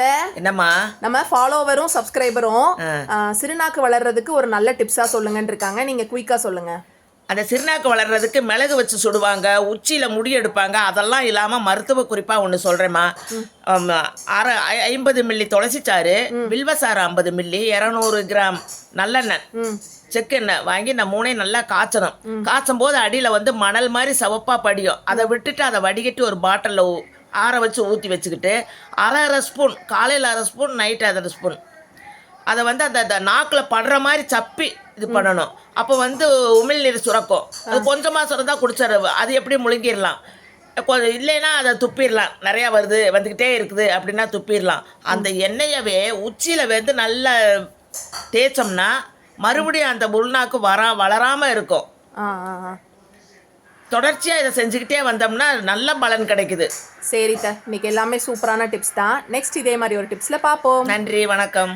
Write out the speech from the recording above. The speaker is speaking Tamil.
அத்தை என்னம்மா நம்ம ஃபாலோவரும் சப்ஸ்கிரைபரும் சிறுநாக்கு வளர்றதுக்கு ஒரு நல்ல டிப்ஸா சொல்லுங்கன்னு இருக்காங்க. நீங்க குயிக்கா சொல்லுங்க. அந்த சிறுநாக்கு வளர்றதுக்கு மிளகு வச்சு சுடுவாங்க, உச்சியில் முடி எடுப்பாங்க. அதெல்லாம் இல்லாமல் மருத்துவ குறிப்பாக ஒன்று சொல்கிறேம்மா. 50 மில்லி துளசிச்சாறு, வில்வசாறு 50 மில்லி, 200 கிராம் நல்லெண்ணெய், செக்கெண்ணெய் வாங்கி இந்த மூணையும் நல்லா காய்ச்சணும். காய்ச்சும் போது அடியில் வந்து மணல் மாதிரி சவப்பாக படியும். அதை விட்டுட்டு அதை வடிகட்டி ஒரு பாட்டிலில் ஆற வச்சு ஊற்றி வச்சுக்கிட்டு அரை ஸ்பூன் காலையில், அரை ஸ்பூன் நைட்டு, அரை ஸ்பூன் அதை வந்து அந்த நாக்கில் படுற மாதிரி சப்பி இது பண்ணணும். அப்போ வந்து உமிழ்நீர் சுரக்கும். அது கொஞ்சமாக சுரந்தா குடிச்சிட, அது எப்படி முழுங்கிடலாம். கொஞ்சம் இல்லைன்னா அதை துப்பிடலாம். நிறையா வந்துக்கிட்டே இருக்குது அப்படின்னா துப்பிடலாம். அந்த எண்ணெயவே உச்சியில் வந்து நல்லா தேய்ச்சோம்னா மறுபடியும் அந்த முள்நாக்கு வளராமல் இருக்கும். தொடர்ச்சியாக இதை செஞ்சுக்கிட்டே வந்தோம்னா நல்ல பலன் கிடைக்குது. சரித்த, இன்னைக்கு எல்லாமே சூப்பரான டிப்ஸ் தான். நெக்ஸ்ட் இதே மாதிரி ஒரு டிப்ஸில் பார்ப்போம். நன்றி, வணக்கம்.